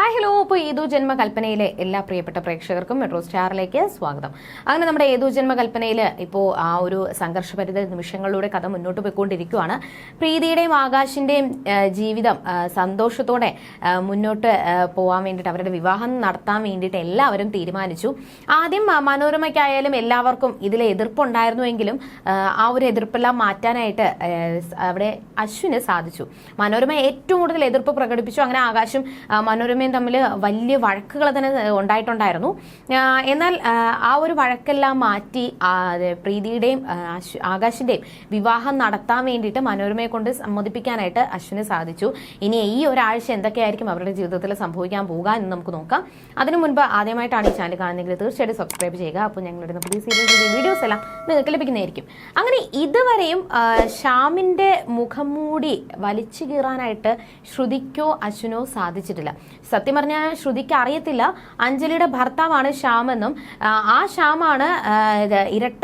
Hi hello. ഇപ്പോൾ ഏതു ജന്മകൽപ്പനയിലെ എല്ലാ പ്രിയപ്പെട്ട പ്രേക്ഷകർക്കും മെട്രോ സ്റ്റാറിലേക്ക് സ്വാഗതം. അങ്ങനെ നമ്മുടെ ഏതു ജന്മകൽപ്പനയിൽ ഇപ്പോൾ ആ ഒരു സംഘർഷഭരിത നിമിഷങ്ങളിലൂടെ കഥ മുന്നോട്ട് പോയിക്കൊണ്ടിരിക്കുകയാണ്. പ്രീതിയുടെയും ആകാശിന്റെയും ജീവിതം സന്തോഷത്തോടെ മുന്നോട്ട് പോകാൻ വേണ്ടിയിട്ട്, അവരുടെ വിവാഹം നടത്താൻ വേണ്ടിയിട്ട് എല്ലാവരും തീരുമാനിച്ചു. ആദ്യം മനോരമയ്ക്കായാലും എല്ലാവർക്കും ഇതിലെ എതിർപ്പുണ്ടായിരുന്നുവെങ്കിലും ആ ഒരു എതിർപ്പെല്ലാം മാറ്റാനായിട്ട് അവിടെ അശ്വിന് സാധിച്ചു. മനോരമ ഏറ്റവും കൂടുതൽ എതിർപ്പ് പ്രകടിപ്പിച്ചു. അങ്ങനെ ആകാശും മനോരമയും തമ്മിൽ വലിയ വഴക്കുകൾ തന്നെ ഉണ്ടായിട്ടുണ്ടായിരുന്നു. എന്നാൽ ആ ഒരു വഴക്കെല്ലാം മാറ്റി പ്രീതിയുടെയും ആകാശിന്റെയും വിവാഹം നടത്താൻ വേണ്ടിയിട്ട് മനോരമയെ കൊണ്ട് സമ്മതിപ്പിക്കാനായിട്ട് അശ്വിന് സാധിച്ചു. ഇനി ഈ ഒരാഴ്ച എന്തൊക്കെയായിരിക്കും അവരുടെ ജീവിതത്തിൽ സംഭവിക്കാൻ പോകുക എന്ന് നമുക്ക് നോക്കാം. അതിനു മുൻപ് ആദ്യമായിട്ടാണ് ഈ ചാനൽ കാണുന്നതെങ്കിൽ തീർച്ചയായിട്ടും സബ്സ്ക്രൈബ് ചെയ്യുക. അപ്പോൾ ഞങ്ങളുടെ പുതിയ സീരിയൽ വീഡിയോസ് എല്ലാം നിങ്ങൾക്ക് ലഭിക്കുന്നതായിരിക്കും. അങ്ങനെ ഇതുവരെയും ശ്യാമിന്റെ മുഖം മൂടി വലിച്ചു കീറാനായിട്ട് ശ്രുതിക്കോ അശ്വിനോ സാധിച്ചിട്ടില്ല. സത്യം പറഞ്ഞാൽ ശ്രുതിക്ക് അറിയത്തില്ല അഞ്ജലിയുടെ ഭർത്താവാണ് ശ്യാമെന്നും ആ ശ്യാമാണ് ഇരട്ട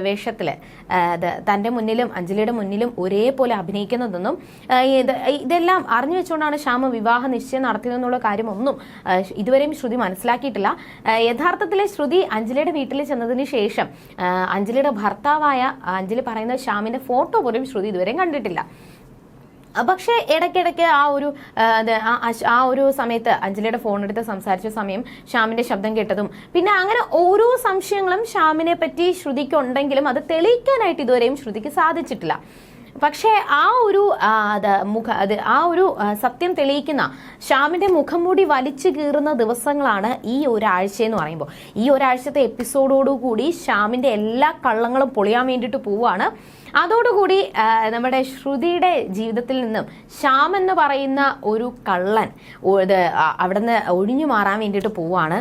വേഷത്തില് തന്റെ മുന്നിലും അഞ്ജലിയുടെ മുന്നിലും ഒരേപോലെ അഭിനയിക്കുന്നതെന്നും ഇതെല്ലാം അറിഞ്ഞു വെച്ചുകൊണ്ടാണ് ശ്യാമ വിവാഹ നിശ്ചയം നടത്തിയതെന്നുള്ള കാര്യമൊന്നും ഇതുവരെയും ശ്രുതി മനസ്സിലാക്കിയിട്ടില്ല. യഥാർത്ഥത്തിലെ ശ്രുതി അഞ്ജലിയുടെ വീട്ടിൽ ചെന്നതിന് ശേഷം അഞ്ജലിയുടെ ഭർത്താവായ അഞ്ജലി പറയുന്ന ശ്യാമിന്റെ ഫോട്ടോ പോലും ശ്രുതി ഇതുവരെയും കണ്ടിട്ടില്ല. പക്ഷേ ഇടയ്ക്കിടയ്ക്ക് ആ ഒരു സമയത്ത് അഞ്ജലിയുടെ ഫോൺ എടുത്ത് സംസാരിച്ച സമയം ശ്യാമിന്റെ ശബ്ദം കേട്ടതും പിന്നെ അങ്ങനെ ഓരോ സംശയങ്ങളും ശ്യാമിനെ പറ്റി ശ്രുതിക്ക് ഉണ്ടെങ്കിലും അത് തെളിയിക്കാനായിട്ട് ഇതുവരെയും ശ്രുതിക്ക് സാധിച്ചിട്ടില്ല. പക്ഷേ ആ ഒരു സത്യം തെളിയിക്കുന്ന ശ്യാമിന്റെ മുഖം മൂടി വലിച്ചു കീറുന്ന ദിവസങ്ങളാണ് ഈ ഒരാഴ്ച എന്ന് പറയുമ്പോൾ. ഈ ഒരാഴ്ചത്തെ എപ്പിസോഡോടുകൂടി ശ്യാമിന്റെ എല്ലാ കള്ളങ്ങളും പൊളിയാൻ വേണ്ടിയിട്ട് പോവുകയാണ്. അതോടുകൂടി നമ്മുടെ ശ്രുതിയുടെ ജീവിതത്തിൽ നിന്നും ശ്യാം എന്ന് പറയുന്ന ഒരു കള്ളൻ അവിടുന്ന് ഒഴിഞ്ഞു മാറാൻ വേണ്ടിയിട്ട് പോവുകയാണ്.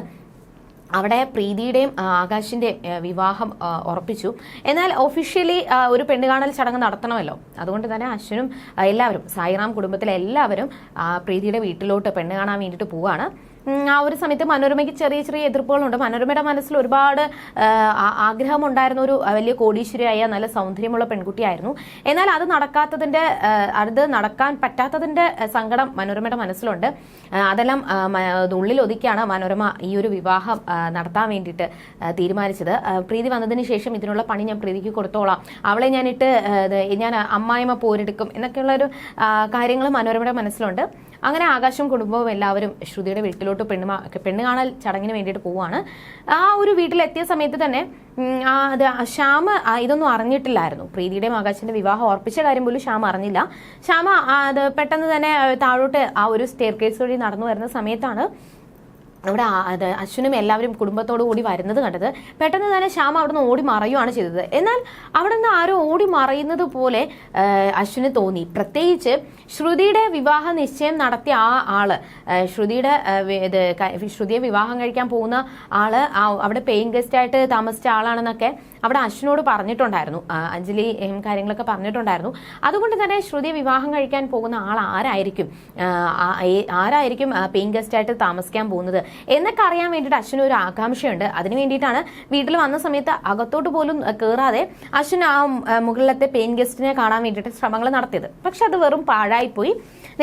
അവിടെ പ്രീതിയുടെയും ആകാശിന്റെയും വിവാഹം ഉറപ്പിച്ചു. എന്നാൽ ഒഫീഷ്യലി ഒരു പെണ്ണുകാണൽ ചടങ്ങ് നടത്തണമല്ലോ. അതുകൊണ്ട് തന്നെ അശ്വിനും എല്ലാവരും സായിറാം കുടുംബത്തിലെ എല്ലാവരും പ്രീതിയുടെ വീട്ടിലോട്ട് പെണ്ണ് കാണാൻ വേണ്ടിയിട്ട് പോവുകയാണ്. ആ ഒരു സമയത്ത് മനോരമയ്ക്ക് ചെറിയ ചെറിയ എതിർപ്പുകളുണ്ട്. മനോരമയുടെ മനസ്സിൽ ഒരുപാട് ആഗ്രഹമുണ്ടായിരുന്ന ഒരു വലിയ കോടീശ്വരിയായ നല്ല സൗന്ദര്യമുള്ള പെൺകുട്ടിയായിരുന്നു. എന്നാൽ അത് നടക്കാൻ പറ്റാത്തതിന്റെ സങ്കടം മനോരമയുടെ മനസ്സിലുണ്ട്. അതെല്ലാം ഉള്ളിൽ ഒതുക്കിയാണ് മനോരമ ഈ ഒരു വിവാഹം നടത്താൻ വേണ്ടിയിട്ട് തീരുമാനിച്ചത്. പ്രീതി വന്നതിന് ശേഷം ഇതിനുള്ള പണി ഞാൻ പ്രീതിക്ക് കൊടുത്തോളാം, അവളെ ഞാൻ അമ്മായിമ്മ പോരെടുക്കും എന്നൊക്കെയുള്ളൊരു കാര്യങ്ങൾ മനോരമയുടെ മനസ്സിലുണ്ട്. അങ്ങനെ ആകാശം കുടുംബവും എല്ലാവരും ശ്രുതിയുടെ വീട്ടിലോട്ട് പെണ്ണ് കാണൽ ചടങ്ങിന് വേണ്ടിയിട്ട് പോവുകയാണ്. ആ ഒരു വീട്ടിലെത്തിയ സമയത്ത് തന്നെ ശ്യാമ ഇതൊന്നും അറിഞ്ഞിട്ടില്ലായിരുന്നു. പ്രീതിയുടെയും ആകാശിന്റെ വിവാഹം ഉറപ്പിച്ച കാര്യം പോലും ശ്യാമ അറിഞ്ഞില്ല. ശ്യാമ പെട്ടെന്ന് തന്നെ താഴോട്ട് ആ ഒരു സ്റ്റെയർ കേസ് വഴി നടന്നു വരുന്ന സമയത്താണ് അവിടെ അശ്വിനും എല്ലാവരും കുടുംബത്തോടു കൂടി വരുന്നത് കണ്ടത്. പെട്ടെന്ന് തന്നെ ശ്യാമ അവിടുന്ന് ഓടി മറയുകയാണ് ചെയ്തത്. എന്നാൽ അവിടെ നിന്ന് ആരോ ഓടി മറയുന്നത് പോലെ അശ്വിന് തോന്നി. പ്രത്യേകിച്ച് ശ്രുതിയുടെ വിവാഹ നിശ്ചയം നടത്തിയ ആ ആള്, ശ്രുതിയെ വിവാഹം കഴിക്കാൻ പോകുന്ന ആള് അവിടെ പേയിങ് ഗസ്റ്റ് ആയിട്ട് താമസിച്ച ആളാണെന്നൊക്കെ അവിടെ അശ്വിനോട് പറഞ്ഞിട്ടുണ്ടായിരുന്നു. അഞ്ജലി കാര്യങ്ങളൊക്കെ പറഞ്ഞിട്ടുണ്ടായിരുന്നു. അതുകൊണ്ട് തന്നെ ശ്രുതിയെ വിവാഹം കഴിക്കാൻ പോകുന്ന ആൾ ആരായിരിക്കും പേയിങ് ഗസ്റ്റ് ആയിട്ട് താമസിക്കാൻ പോകുന്നത് എന്നൊക്കെ അറിയാൻ വേണ്ടിയിട്ട് അശ്വിന് ഒരു ആകാംക്ഷയുണ്ട്. അതിനു വേണ്ടിയിട്ടാണ് വീട്ടിൽ വന്ന സമയത്ത് അകത്തോട്ട് പോലും കയറാതെ അശ്വിൻ ആ മുകളിലത്തെ പെയിൻ ഗസ്റ്റിനെ കാണാൻ വേണ്ടിയിട്ട് ശ്രമങ്ങൾ നടത്തിയത്. പക്ഷെ അത് വെറും പാഴായിപ്പോയി.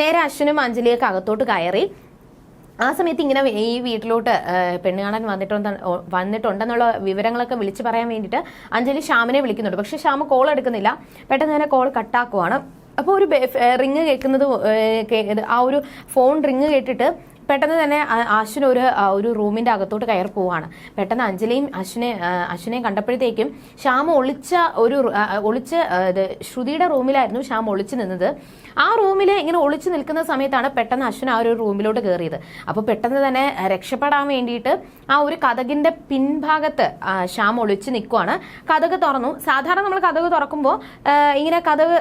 നേരെ അശ്വിനും അഞ്ജലിയൊക്കെ അകത്തോട്ട് കയറി. ആ സമയത്ത് ഇങ്ങനെ ഈ വീട്ടിലോട്ട് പെണ്ണ് കാണാൻ വന്നിട്ടുണ്ടെന്നുള്ള വിവരങ്ങളൊക്കെ വിളിച്ചു പറയാൻ വേണ്ടിയിട്ട് അഞ്ജലി ശ്യാമിനെ വിളിക്കുന്നുണ്ട്. പക്ഷെ ശ്യാമ കോൾ എടുക്കുന്നില്ല. പെട്ടെന്ന് തന്നെ കോൾ കട്ടാക്കുവാണ്. അപ്പോൾ ഒരു റിങ് കേൾക്കുന്നത്, ആ ഒരു ഫോൺ റിങ് കേട്ടിട്ട് പെട്ടെന്ന് തന്നെ അശ്വിൻ ഒരു റൂമിന്റെ അകത്തോട്ട് കയറി പോവാണ്. പെട്ടെന്ന് അഞ്ജലിയും അശ്വിനെയും കണ്ടപ്പോഴത്തേക്കും ശ്യാമ ഒളിച്ച് ശ്രുതിയുടെ റൂമിലായിരുന്നു ശ്യാം ഒളിച്ചു നിന്നത്. ആ റൂമിൽ ഇങ്ങനെ ഒളിച്ചു നിൽക്കുന്ന സമയത്താണ് പെട്ടെന്ന് അശ്വിൻ ആ ഒരു റൂമിലോട്ട് കയറിയത്. അപ്പോൾ പെട്ടെന്ന് തന്നെ രക്ഷപ്പെടാൻ വേണ്ടിയിട്ട് ആ ഒരു കതകിന്റെ പിൻഭാഗത്ത് ശ്യാം ഒളിച്ചു നിൽക്കുവാണ്. കതക് തുറന്നു. സാധാരണ നമ്മൾ കതക് തുറക്കുമ്പോൾ ഇങ്ങനെ കതക്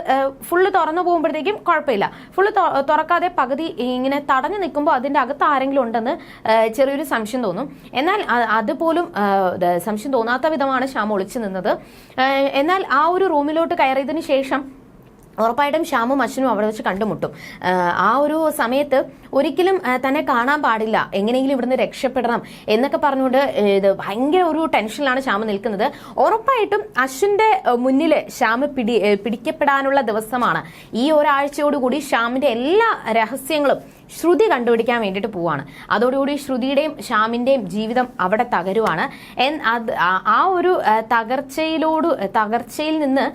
ഫുള്ള് തുറന്നു പോകുമ്പോഴത്തേക്കും കുഴപ്പമില്ല. ഫുള്ള് തുറക്കാതെ പകുതി ഇങ്ങനെ തടഞ്ഞു നിൽക്കുമ്പോൾ അതിന്റെ അകത്ത് ആരെങ്കിലും ഉണ്ടെന്ന് ചെറിയൊരു സംശയം തോന്നും. എന്നാൽ അതുപോലും സംശയം തോന്നാത്ത വിധമാണ് ശ്യാം ഒളിച്ചു നിന്നത്. എന്നാൽ ആ ഒരു റൂമിലോട്ട് കയറിയതിനു ശേഷം ഉറപ്പായിട്ടും ശ്യാമും അശ്വിനും അവിടെ വെച്ച് കണ്ടുമുട്ടും. ആ ഒരു സമയത്ത് ഒരിക്കലും തന്നെ കാണാൻ പാടില്ല, എങ്ങനെയെങ്കിലും ഇവിടുന്ന് രക്ഷപ്പെടണം എന്നൊക്കെ പറഞ്ഞുകൊണ്ട് ഭയങ്കര ഒരു ടെൻഷനിലാണ് ശ്യാമ നിൽക്കുന്നത്. ഉറപ്പായിട്ടും അശ്വിന്റെ മുന്നിൽ ശ്യാമ പിടിക്കപ്പെടാനുള്ള ദിവസമാണ്. ഈ ഒരാഴ്ചയോടുകൂടി ശ്യാമിന്റെ എല്ലാ രഹസ്യങ്ങളും ശ്രുതി കണ്ടുപിടിക്കാൻ വേണ്ടിയിട്ട് പോവാണ്. അതോടുകൂടി ശ്രുതിയുടെയും ശ്യാമിന്റെയും ജീവിതം അവിടെ തകരുവാണ്. ആ ഒരു തകർച്ചയിൽ നിന്ന്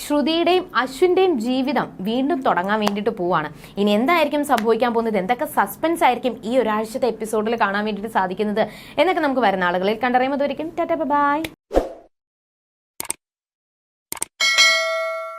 ശ്രുതിയുടെയും അശ്വിന്റെയും ജീവിതം വീണ്ടും തുടങ്ങാൻ വേണ്ടിയിട്ട് പോവാണ്. ഇനി എന്തായിരിക്കും സംഭവിക്കാൻ പോകുന്നത്, എന്തൊക്കെ സസ്പെൻസ് ആയിരിക്കും ഈ ഒരാഴ്ചത്തെ എപ്പിസോഡിൽ കാണാൻ വേണ്ടിയിട്ട് സാധിക്കുന്നത് എന്നൊക്കെ നമുക്ക് വരുന്ന ആളുകളിൽ കണ്ടറിയുമ്പോൾ ടാറ്റാ ബൈ.